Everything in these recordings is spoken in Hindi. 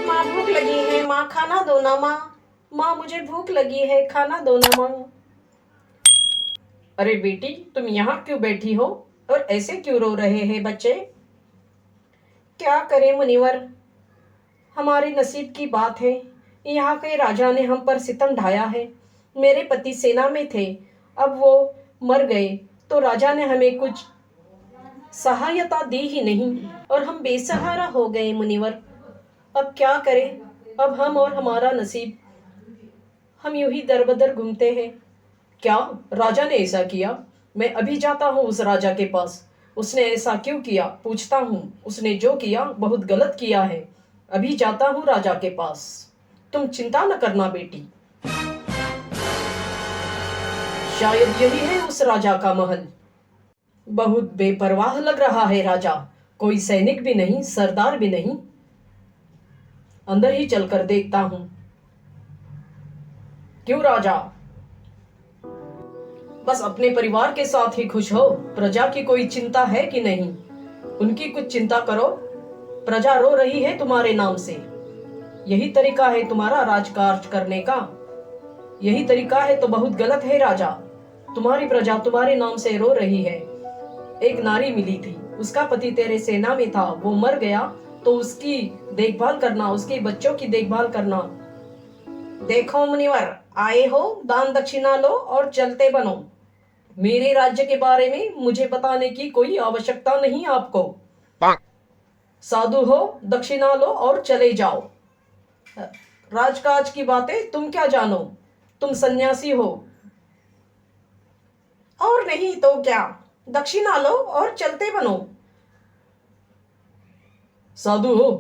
माँ भूख लगी है, माँ खाना दो ना माँ। माँ मुझे भूख लगी है, खाना दो ना माँ। अरे बेटी, तुम यहाँ क्यों बैठी हो और ऐसे क्यों रो रहे हैं बच्चे? क्या करें मुनिवर, हमारे नसीब की बात है। यहाँ के राजा ने हम पर सितम ढाया है। मेरे पति सेना में थे, अब वो मर गए तो राजा ने हमें कुछ सहायता दी ही नहीं और हम बेसहारा हो गए मुनिवर। अब क्या करें, अब हम और हमारा नसीब, हम यूं ही दर बदर घूमते हैं। क्या राजा ने ऐसा किया? मैं अभी जाता हूँ उस राजा के पास। उसने ऐसा क्यों किया पूछता हूँ। उसने जो किया बहुत गलत किया है। अभी जाता हूँ राजा के पास। तुम चिंता न करना बेटी। शायद यही है उस राजा का महल। बहुत बेपरवाह लग रहा है राजा। कोई सैनिक भी नहीं, सरदार भी नहीं। अंदर ही चलकर देखता हूँ। क्यों राजा, बस अपने परिवार के साथ ही खुश हो? प्रजा की कोई चिंता है कि नहीं? उनकी कुछ चिंता करो। प्रजा रो रही है तुम्हारे नाम से। यही तरीका है तुम्हारा राजकाज करने का? यही तरीका है तो बहुत गलत है राजा। तुम्हारी प्रजा तुम्हारे नाम से रो रही है। एक नारी मिली थी, उसका पति तेरे सेना में था, वो मर गया, तो उसकी देखभाल करना, उसके बच्चों की देखभाल करना। देखो मुनिवर, आए हो दान दक्षिणा लो और चलते बनो। मेरे राज्य के बारे में मुझे बताने की कोई आवश्यकता नहीं आपको। साधु हो, दक्षिणा लो और चले जाओ। राजकाज की बातें तुम क्या जानो? तुम सन्यासी हो। और नहीं तो क्या, दक्षिणा लो और चलते बनो। साधु हो,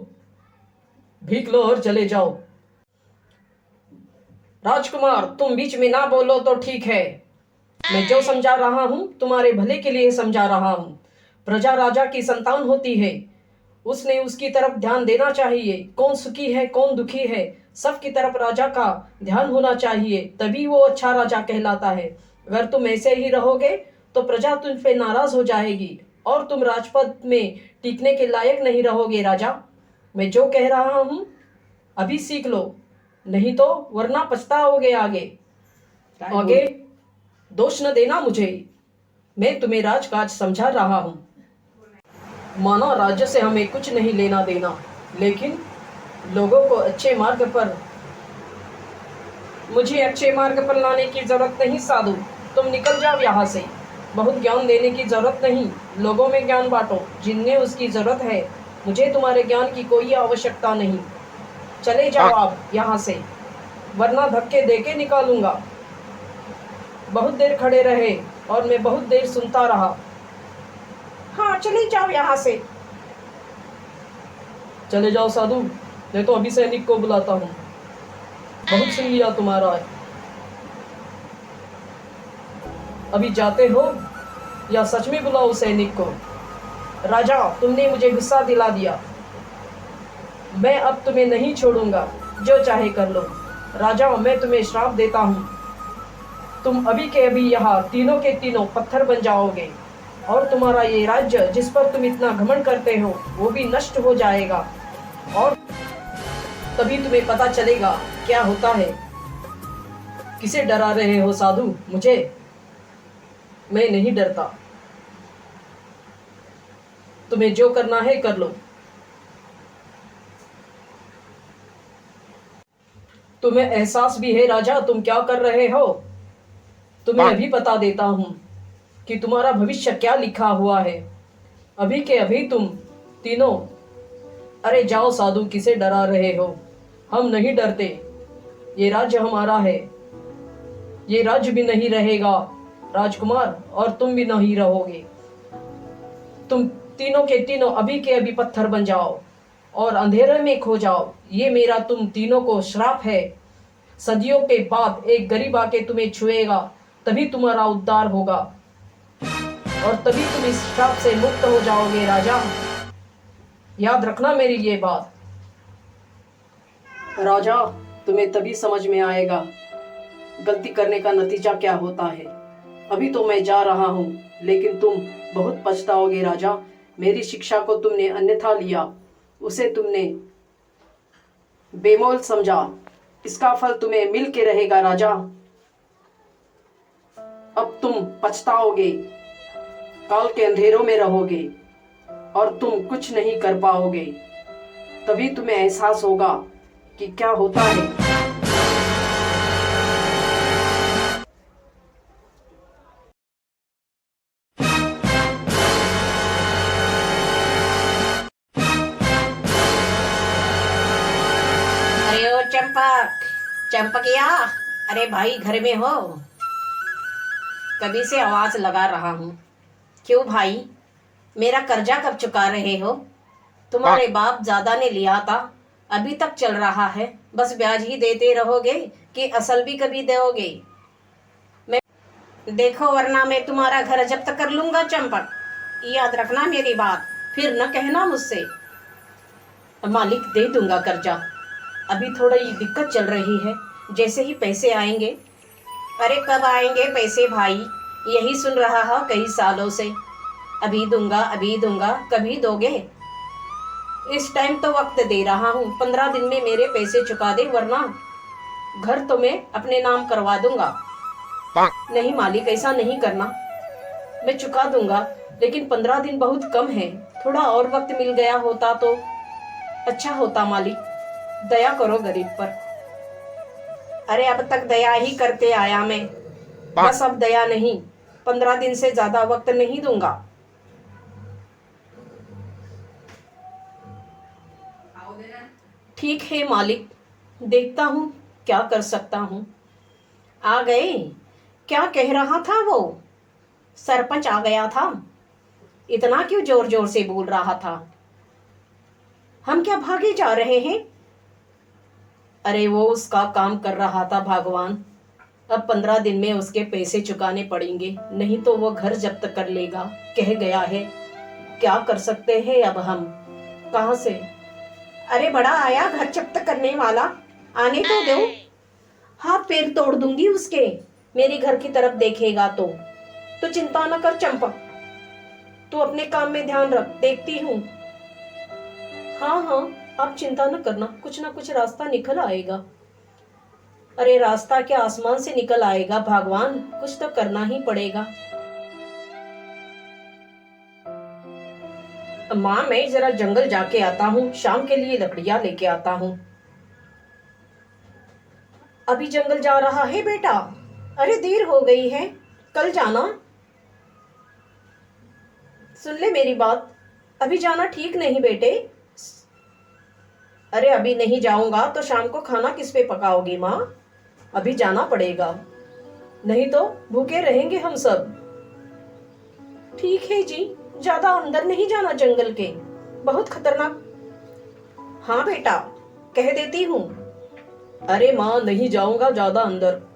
भीख लो और चले जाओ। राजकुमार, तुम बीच में ना बोलो तो ठीक है। मैं जो समझा रहा हूं तुम्हारे भले के लिए समझा रहा हूं। प्रजा राजा की संतान होती है, उसने उसकी तरफ ध्यान देना चाहिए। कौन सुखी है कौन दुखी है, सबकी तरफ राजा का ध्यान होना चाहिए, तभी वो अच्छा राजा कहलाता है। अगर तुम ऐसे ही रहोगे तो प्रजा तुम पे नाराज हो जाएगी और तुम राजपद में टिकने के लायक नहीं रहोगे राजा। मैं जो कह रहा हूं अभी सीख लो, नहीं तो वरना पछताओगे आगे। आगे दोष न देना मुझे, मैं तुम्हें राजकाज समझा रहा हूं। माना राज्य से हमें कुछ नहीं लेना देना, लेकिन लोगों को अच्छे मार्ग पर, मुझे अच्छे मार्ग पर लाने की जरूरत नहीं साधु। तुम निकल जाओ यहाँ से। बहुत ज्ञान देने की जरूरत नहीं, लोगों में ज्ञान बांटो जिन्हें उसकी जरूरत है। मुझे तुम्हारे ज्ञान की कोई आवश्यकता नहीं। चले जाओ आप यहाँ से, वरना धक्के देके निकालूंगा। बहुत देर खड़े रहे और मैं बहुत देर सुनता रहा। हाँ चले जाओ यहाँ से। चले जाओ साधु, मैं तो अभी सैनिक को बुलाता हूँ। बहुत सुन लिया तुम्हारा, अभी जाते हो या सच में बुलाओ सैनिक को? राजा, तुमने मुझे गुस्सा दिला दिया। मैं अब तुम्हें नहीं छोड़ूंगा, जो चाहे कर लो। राजा, मैं तुम्हें श्राप देता हूँ, तुम अभी के अभी यहाँ तीनों के तीनों पत्थर बन जाओगे और तुम्हारा ये राज्य जिस पर तुम इतना घमंड करते हो वो भी नष्ट हो जाएगा। और तभी तुम्हें पता चलेगा क्या होता है। किसे डरा रहे हो साधु? मुझे? मैं नहीं डरता। तुम्हें जो करना है कर लो। तुम्हें एहसास भी है राजा तुम क्या कर रहे हो? तुम्हें अभी बता देता हूं कि तुम्हारा भविष्य क्या लिखा हुआ है। अभी के अभी तुम तीनों, अरे जाओ साधु, किसे डरा रहे हो? हम नहीं डरते, ये राज्य हमारा है। ये राज्य भी नहीं रहेगा राजकुमार, और तुम भी नहीं रहोगे। तुम तीनों के तीनों अभी के अभी पत्थर बन जाओ और अंधेरे में खो जाओ। ये मेरा तुम तीनों को श्राप है। सदियों के बाद एक गरीब आके तुम्हें छुएगा, तभी तुम्हारा उद्धार होगा और तभी तुम इस श्राप से मुक्त हो जाओगे राजा। याद रखना मेरी ये बात। राजा, तुम्हें तभी समझ में आएगा गलती करने का नतीजा क्या होता है। अभी तो मैं जा रहा हूँ, लेकिन तुम बहुत पछताओगे राजा। मेरी शिक्षा को तुमने अन्यथा लिया, उसे तुमने बेमोल समझा, इसका फल तुम्हें मिल के रहेगा राजा। अब तुम पछताओगे, काल के अंधेरों में रहोगे और तुम कुछ नहीं कर पाओगे। तभी तुम्हें एहसास होगा कि क्या होता है। अरे ओ चंपक, चंपकिया, अरे भाई घर में हो? कभी से आवाज लगा रहा हूँ। क्यों भाई, मेरा कर्जा कब चुका रहे हो? तुम्हारे बाप ज्यादा ने लिया था, अभी तक चल रहा है। बस ब्याज ही देते रहोगे कि असल भी कभी दोगे? मैं देखो, वरना मैं तुम्हारा घर जब्त कर लूंगा चंपक। याद रखना मेरी बात, फिर न कहना मुझसे। मालिक दे दूंगा कर्जा, अभी थोड़ी दिक्कत चल रही है, जैसे ही पैसे आएंगे। अरे कब आएंगे पैसे भाई, यही सुन रहा है कई सालों से। अभी दूंगा, कभी दोगे? इस टाइम तो वक्त दे रहा हूँ, 15 दिन में मेरे पैसे चुका दे, वरना घर तो मैं अपने नाम करवा दूंगा। नहीं मालिक, ऐसा नहीं करना, मैं चुका दूंगा, लेकिन 15 दिन बहुत कम है। थोड़ा और वक्त मिल गया होता तो अच्छा होता मालिक। दया करो गरीब पर। अरे अब तक दया ही करते आया मैं, बस अब दया नहीं, 15 दिन से ज्यादा वक्त नहीं दूंगा। ठीक है मालिक, देखता हूँ क्या कर सकता हूँ। आ गए? क्या कह रहा था वो? सरपंच आ गया था? इतना क्यों जोर जोर से बोल रहा था? हम क्या भागे जा रहे हैं? अरे वो उसका काम कर रहा था भगवान। अब 15 दिन में उसके पैसे चुकाने पड़ेंगे, नहीं तो वो घर जब्त कर लेगा, कह गया है। क्या कर सकते हैं अब हम? कहां से? अरे बड़ा आया घर जब्त करने वाला, आने तो दो, हाथ पैर तोड़ दूंगी उसके। मेरी घर की तरफ देखेगा तो चिंता न कर चंपक, तू अपने काम में ध्यान रख, देखती हूँ। हाँ हाँ, आप चिंता न करना, कुछ ना कुछ रास्ता निकल आएगा। अरे रास्ता क्या आसमान से निकल आएगा भगवान, कुछ तो करना ही पड़ेगा। माँ मैं जरा जंगल जाके आता हूँ, शाम के लिए लकड़ियां लेके आता हूँ। अभी जंगल जा रहा है बेटा? अरे देर हो गई है, कल जाना। सुन ले मेरी बात, अभी जाना ठीक नहीं बेटे। अरे अभी नहीं जाऊंगा तो शाम को खाना किस पे पकाओगी माँ? अभी जाना पड़ेगा, नहीं तो भूखे रहेंगे हम सब। ठीक है जी, ज्यादा अंदर नहीं जाना जंगल के, बहुत खतरनाक। हाँ बेटा, कह देती हूँ। अरे माँ नहीं जाऊंगा ज्यादा अंदर।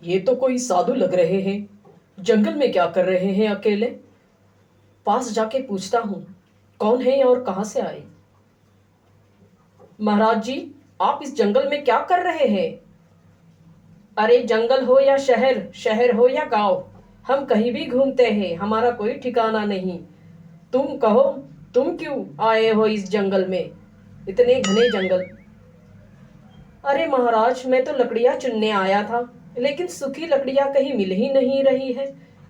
ये तो कोई साधु लग रहे हैं, जंगल में क्या कर रहे हैं अकेले? पास जाके पूछता हूँ कौन है और कहां से आए। महाराज जी, आप इस जंगल में क्या कर रहे हैं? अरे जंगल हो या शहर, शहर हो या गांव, हम कहीं भी घूमते हैं, हमारा कोई ठिकाना नहीं। तुम कहो, तुम क्यों आए हो इस जंगल में, इतने घने जंगल? अरे महाराज, मैं तो लकड़ियां चुनने आया था, लेकिन सूखी लकड़ियां कहीं मिल ही नहीं रही है।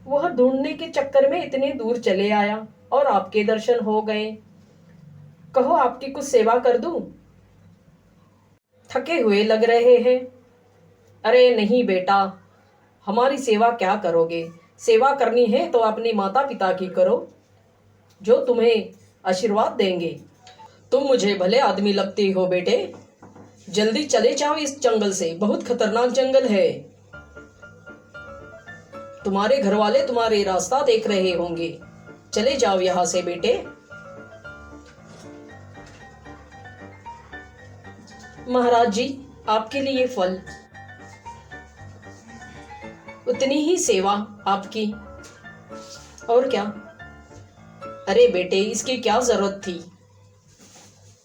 वह ढूंढने के चक्कर में इतनी दूर चले आया और आपके दर्शन हो गए। कहो आपकी कुछ सेवा कर दूं? थके हुए लग रहे हैं। अरे नहीं बेटा, हमारी सेवा क्या करोगे? सेवा करनी है तो अपने माता पिता की करो, जो तुम्हें आशीर्वाद देंगे। तुम मुझे भले आदमी लगते हो बेटे, जल्दी चले जाओ इस जंगल से, बहुत खतरनाक जंगल है। तुम्हारे घर वाले तुम्हारे रास्ता देख रहे होंगे, चले जाओ यहां से बेटे। महाराज जी, आपके लिए फल। उतनी ही सेवा आपकी। और क्या? अरे बेटे, इसकी क्या जरूरत थी?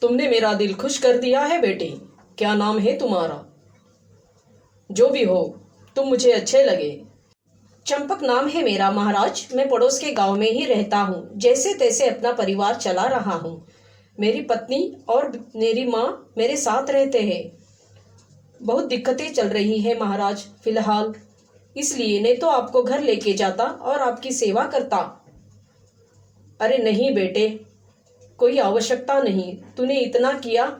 तुमने मेरा दिल खुश कर दिया है बेटे। क्या नाम है तुम्हारा? जो भी हो, तुम मुझे अच्छे लगे। चंपक नाम है मेरा महाराज। मैं पड़ोस के गांव में ही रहता हूँ। जैसे तैसे अपना परिवार चला रहा हूँ। मेरी पत्नी और मेरी माँ मेरे साथ रहते हैं। बहुत दिक्कतें चल रही हैं महाराज फिलहाल, इसलिए नहीं तो आपको घर लेके जाता और आपकी सेवा करता। अरे नहीं बेटे, कोई आवश्यकता नहीं। तूने इतना किया,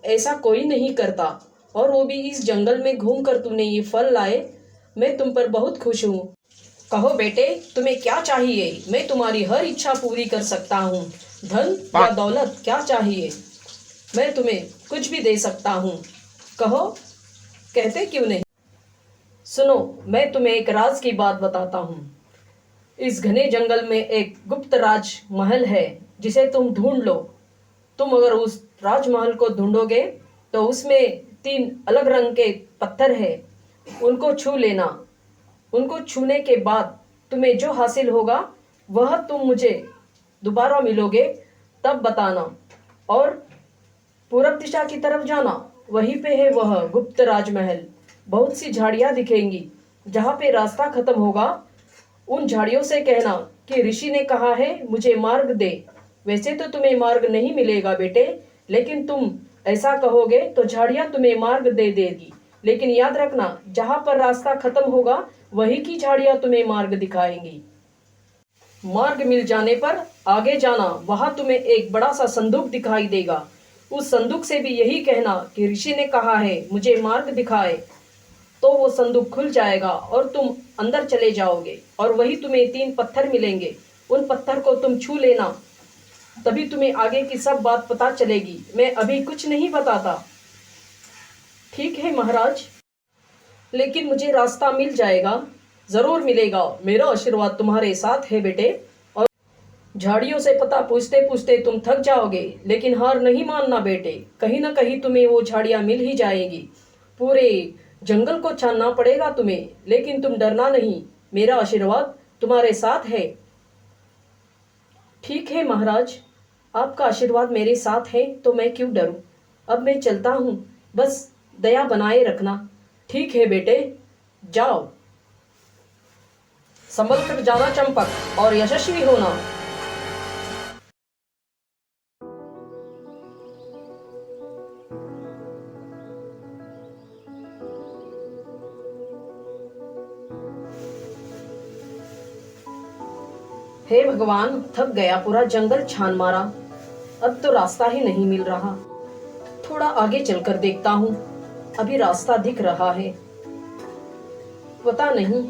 ऐसा कोई नहीं करता। और वो भी इस जंगल में घूमकर तूने ये फल लाए। मैं तुम पर बहुत खुश हूँ। कहो बेटे, तुम्हें क्या चाहिए? मैं तुम्हारी हर इच्छा पूरी कर सकता हूँ। धन या दौलत क्या चाहिए? मैं तुम्हें कुछ भी दे सकता हूँ। कहो, कहते क्यों नहीं? सुनो, मैं तुम्हें एक राज की बात बताता हूँ। इस घने जंगल में एक गुप्त राज महल है, जिसे तुम ढूंढ लो। तुम अगर उस राजमहल को ढूंढोगे तो उसमें 3 अलग रंग के पत्थर है। उनको छू लेना। उनको छूने के बाद तुम्हें जो हासिल होगा वह तुम मुझे दोबारा मिलोगे तब बताना। और पूरब दिशा की तरफ जाना, वहीं पे है वह गुप्त राजमहल। बहुत सी झाड़ियां दिखेंगी। जहां पे रास्ता खत्म होगा, उन झाड़ियों से कहना कि ऋषि ने कहा है मुझे मार्ग दे। वैसे तो तुम्हें मार्ग नहीं मिलेगा बेटे, लेकिन तुम ऐसा कहोगे तो झाड़ियां तुम्हें मार्ग दे देगी। लेकिन याद रखना, जहां पर रास्ता खत्म होगा वही की झाड़ियां तुम्हें मार्ग दिखाएंगी। मार्ग मिल जाने पर आगे जाना। वहां तुम्हें एक बड़ा सा संदूक दिखाई देगा। उस संदूक से भी यही कहना कि ऋषि ने कहा है मुझे मार्ग दिखाए। तो वो संदूक खुल जाएगा और तुम अंदर चले जाओगे और वही तुम्हें 3 पत्थर मिलेंगे। उन पत्थर को तुम छू लेना, तभी तुम्हें आगे की सब बात पता चलेगी। मैं अभी कुछ नहीं बताता। ठीक है महाराज, लेकिन मुझे रास्ता मिल जाएगा। जरूर मिलेगा। मेरा आशीर्वाद तुम्हारे साथ है बेटे। और झाड़ियों से पता पूछते पूछते तुम थक जाओगे, लेकिन हार नहीं मानना बेटे। कहीं ना कहीं तुम्हें वो झाड़ियां मिल ही जाएगी। पूरे जंगल को छानना पड़ेगा तुम्हें, लेकिन तुम डरना नहीं। मेरा आशीर्वाद तुम्हारे साथ है। ठीक है महाराज, आपका आशीर्वाद मेरे साथ है तो मैं क्यों डरूं। अब मैं चलता हूँ, बस दया बनाए रखना। ठीक है बेटे, जाओ। संभल कर जाना चंपक, और यशस्वी होना। हे भगवान, थक गया। पूरा जंगल छान मारा, अब तो रास्ता ही नहीं मिल रहा। थोड़ा आगे चलकर देखता हूँ, अभी रास्ता दिख रहा है। पता नहीं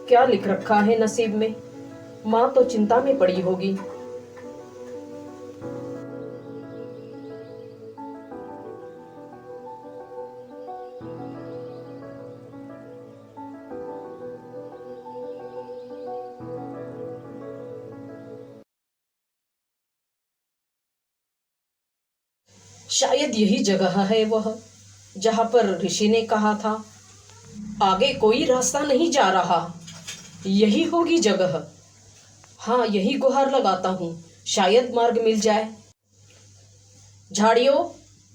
क्या लिख रखा है नसीब में। माँ तो चिंता में पड़ी होगी। शायद यही जगह है वह, जहां पर ऋषि ने कहा था। आगे कोई रास्ता नहीं जा रहा। यही होगी जगह। हाँ, यही गुहार लगाता हूँ, शायद मार्ग मिल जाए। झाड़ियों,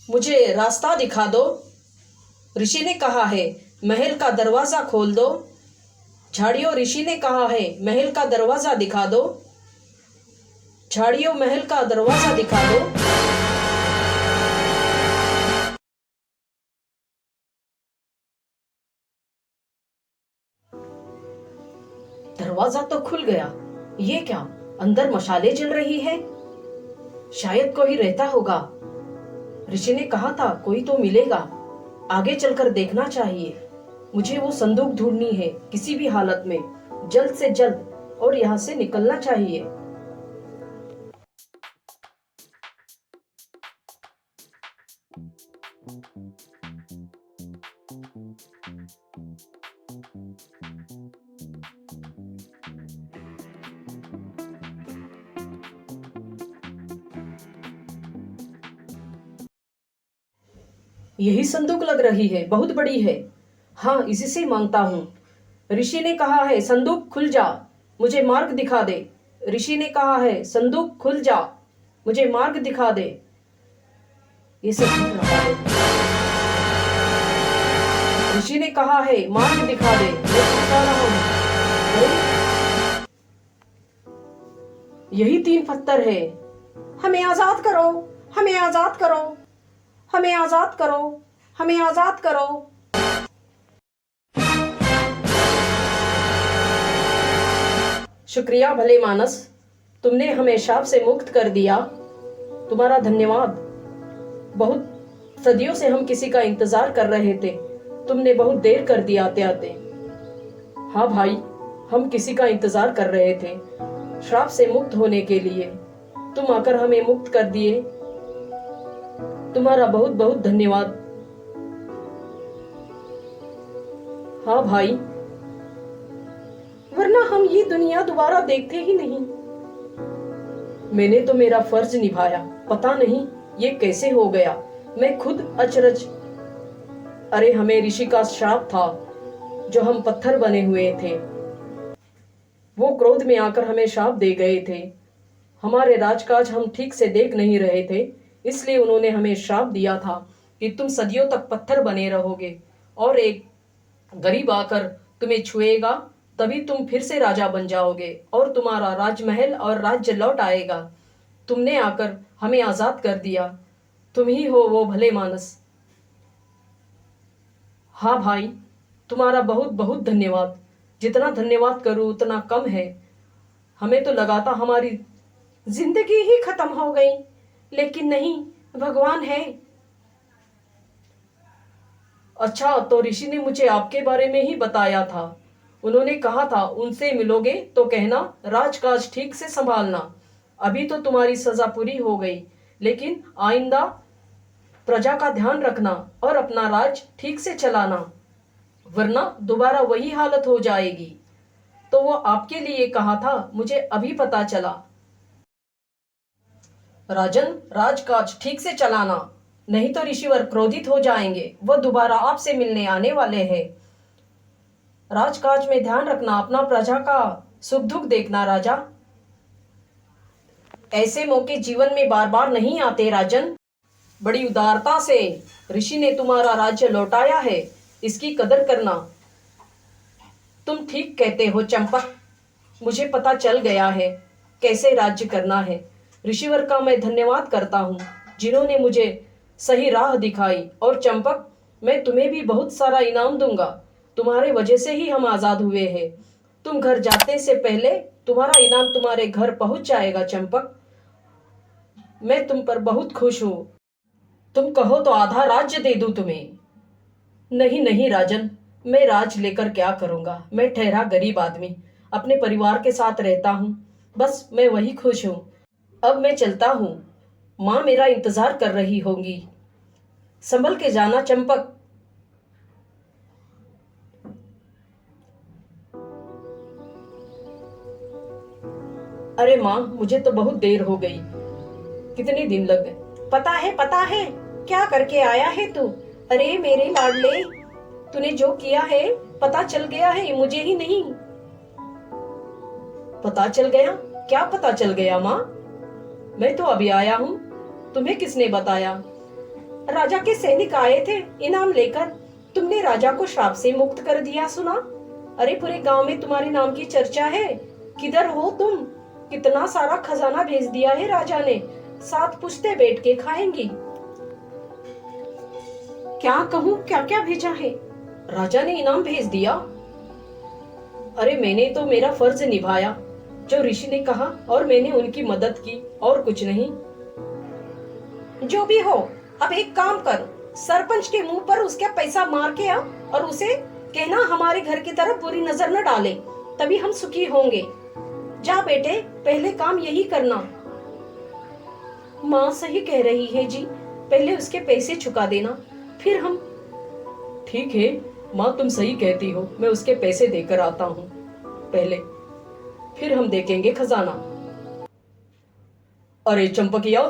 मुझे रास्ता दिखा दो। ऋषि ने कहा है महल का दरवाजा खोल दो। झाड़ियों, ऋषि ने कहा है महल का दरवाजा दिखा दो। झाड़ियों, महल का दरवाजा दिखा दो। दरवाजा तो खुल गया। ये क्या, अंदर मशाले जल रही है। शायद कोई रहता होगा। ऋषि ने कहा था कोई तो मिलेगा। आगे चलकर देखना चाहिए। मुझे वो संदूक ढूंढनी है किसी भी हालत में, जल्द से जल्द, और यहाँ से निकलना चाहिए। यही संदूक लग रही है, बहुत बड़ी है। हाँ, इसी से मांगता हूँ। ऋषि ने कहा है संदूक खुल जा, मुझे मार्ग दिखा दे। ऋषि ने कहा है संदूक खुल जा, मुझे मार्ग दिखा दे। ये सब सुन रहा है। ऋषि ने कहा है मार्ग दिखा दे, मैं बता रहा हूं। अरे, यही 3 पत्थर है। हमें आजाद करो, हमें आजाद करो, हमें आजाद करो, हमें आजाद करो। शुक्रिया भले मानस, तुमने हमें शाप से मुक्त कर दिया। तुम्हारा धन्यवाद। बहुत सदियों से हम किसी का इंतजार कर रहे थे, तुमने बहुत देर कर दी आते आते। हाँ भाई, हम किसी का इंतजार कर रहे थे श्राप से मुक्त होने के लिए। तुम आकर हमें मुक्त कर दिए, तुम्हारा बहुत बहुत धन्यवाद। हाँ भाई, वरना हम ये दुनिया दोबारा देखते ही नहीं। मैंने तो मेरा फर्ज निभाया, पता नहीं ये कैसे हो गया, मैं खुद अचरज। अरे हमें ऋषि का श्राप था जो हम पत्थर बने हुए थे। वो क्रोध में आकर हमें श्राप दे गए थे। हमारे राजकाज हम ठीक से देख नहीं रहे थे, इसलिए उन्होंने हमें श्राप दिया था कि तुम सदियों तक पत्थर बने रहोगे और एक गरीब आकर तुम्हें छुएगा तभी तुम फिर से राजा बन जाओगे और तुम्हारा राजमहल और राज्य लौट आएगा। तुमने आकर हमें आजाद कर दिया, तुम ही हो वो भले मानस। हाँ भाई, तुम्हारा बहुत बहुत धन्यवाद। जितना धन्यवाद करूं उतना कम है। हमें तो लगा था हमारी जिंदगी ही खत्म हो गई, लेकिन नहीं, भगवान है। अच्छा, तो ऋषि ने मुझे आपके बारे में ही बताया था। उन्होंने कहा था उनसे मिलोगे तो कहना राजकाज ठीक से संभालना। अभी तो तुम्हारी सजा पूरी हो गई, लेकिन आइंदा प्रजा का ध्यान रखना और अपना राज ठीक से चलाना, वरना दोबारा वही हालत हो जाएगी। तो वो आपके लिए कहा था, मुझे अभी पता चला। राजन, राजकाज ठीक से चलाना, नहीं तो ऋषिवर क्रोधित हो जाएंगे। वो दोबारा आपसे मिलने आने वाले हैं। राजकाज में ध्यान रखना, अपना प्रजा का सुख दुख देखना राजा। ऐसे मौके जीवन में बार बार नहीं आते राजन। बड़ी उदारता से ऋषि ने तुम्हारा राज्य लौटाया है, इसकी कदर करना। तुम ठीक कहते हो चंपक, मुझे पता चल गया है कैसे राज्य करना है। ऋषिवर का मैं धन्यवाद करता हूँ जिन्होंने मुझे सही राह दिखाई। और चंपक, मैं तुम्हें भी बहुत सारा इनाम दूंगा, तुम्हारे वजह से ही हम आजाद हुए हैं। तुम घर जाते से पहले तुम्हारा इनाम तुम्हारे घर पहुंच जाएगा चंपक। मैं तुम पर बहुत खुश हूं। तुम कहो तो आधा राज्य दे दूं तुम्हें। नहीं नहीं राजन, मैं राज लेकर क्या करूंगा, मैं ठहरा गरीब आदमी, अपने परिवार के साथ रहता हूं, बस मैं वही खुश हूं। अब मैं चलता हूं, माँ मेरा इंतजार कर रही होंगी। संभल के जाना चंपक। अरे माँ, मुझे तो बहुत देर हो गई, कितने दिन लग गए। पता है क्या करके आया है तू। अरे मेरे लाडले, तूने जो किया है पता चल गया है, मुझे ही नहीं। पता चल गया? क्या पता चल गया माँ? मैं तो अभी आया हूँ, तुम्हें किसने बताया? राजा के सैनिक आए थे इनाम लेकर, तुमने राजा को श्राप से मुक्त कर दिया सुना। अरे पूरे गांव में तुम्हारे नाम की चर्चा है, किधर हो तुम। कितना सारा खजाना भेज दिया है राजा ने, 7 पुश्ते बैठ के खाएंगी। क्या कहूँ, क्या क्या भेजा है। राजा ने इनाम भेज दिया? अरे मैंने तो मेरा फर्ज निभाया जो ऋषि ने कहा, और मैंने उनकी मदद की, और कुछ नहीं। जो भी हो, अब एक काम कर, सरपंच के मुंह पर उसका पैसा मार के आ और उसे कहना हमारे घर की तरफ बुरी नजर न डाले, तभी हम सुखी होंगे। जा बेटे, पहले काम यही करना। माँ सही कह रही है जी, पहले उसके पैसे चुका देना, फिर हम। ठीक है माँ, तुम सही कहती हो, मैं उसके पैसे देकर आता हूँ पहले, फिर हम देखेंगे खजाना। अरे चंपकिया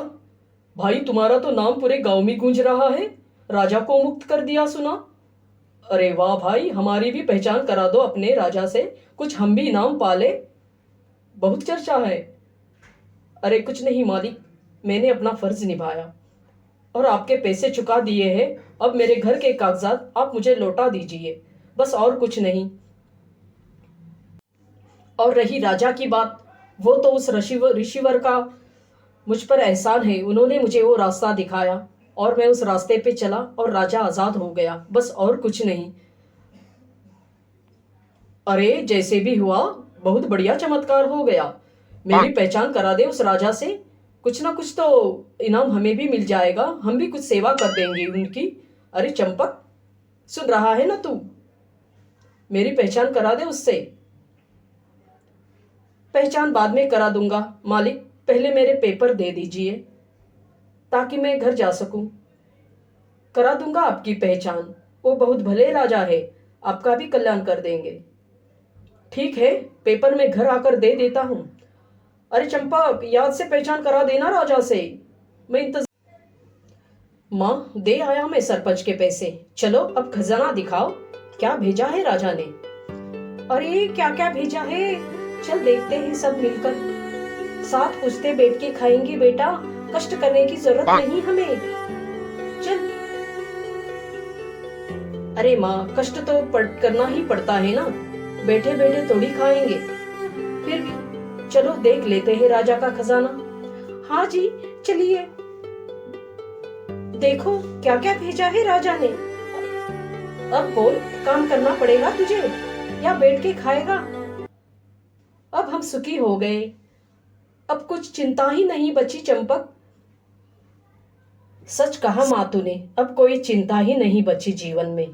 भाई, तुम्हारा तो नाम पूरे गांव में गूंज रहा है, राजा को मुक्त कर दिया सुना। अरे वाह भाई, हमारी भी पहचान करा दो अपने राजा से, कुछ हम भी इनाम पाले, बहुत चर्चा है। अरे कुछ नहीं मालिक, मैंने अपना फर्ज निभाया और आपके पैसे चुका दिए हैं। अब मेरे घर के कागजात आप मुझे लौटा दीजिए, बस और कुछ नहीं। और रही राजा की बात, वो तो उस ऋषिवर का मुझ पर एहसान है, उन्होंने मुझे वो रास्ता दिखाया और मैं उस रास्ते पे चला और राजा आजाद हो गया, बस और कुछ नहीं। अरे जैसे भी हुआ, बहुत बढ़िया चमत्कार हो गया। मेरी पहचान करा दे उस राजा से, कुछ ना कुछ तो इनाम हमें भी मिल जाएगा, हम भी कुछ सेवा कर देंगे उनकी। अरे चंपक, सुन रहा है ना तू? मेरी पहचान करा दे उससे। पहचान बाद में करा दूंगा मालिक, पहले मेरे पेपर दे दीजिए ताकि मैं घर जा सकूं। करा दूंगा आपकी पहचान, वो बहुत भले राजा है, आपका भी कल्याण कर देंगे। ठीक है, पेपर में घर आकर दे देता हूं। अरे चंपक, याद से पहचान करा देना राजा से, मैं इंतजार। माँ, दे आया मैं सरपंच के पैसे, चलो अब खजाना दिखाओ, क्या भेजा है राजा ने। अरे क्या क्या भेजा है, चल देखते हैं सब मिलकर, साथ पूछते बैठ के खाएंगे बेटा, कष्ट करने की जरूरत नहीं हमें, चल। अरे माँ, कष्ट तो करना ही पड़ता है ना, बैठे बैठे थोड़ी खाएंगे, फिर भी चलो देख लेते हैं राजा का खजाना। हाँ जी चलिए, देखो क्या क्या भेजा है राजा ने। अब बोल, काम करना पड़ेगा तुझे या बैठ के खाएगा? अब हम सुखी हो गए, अब कुछ चिंता ही नहीं बची चंपक। सच कहा माँ तूने, अब कोई चिंता ही नहीं बची जीवन में।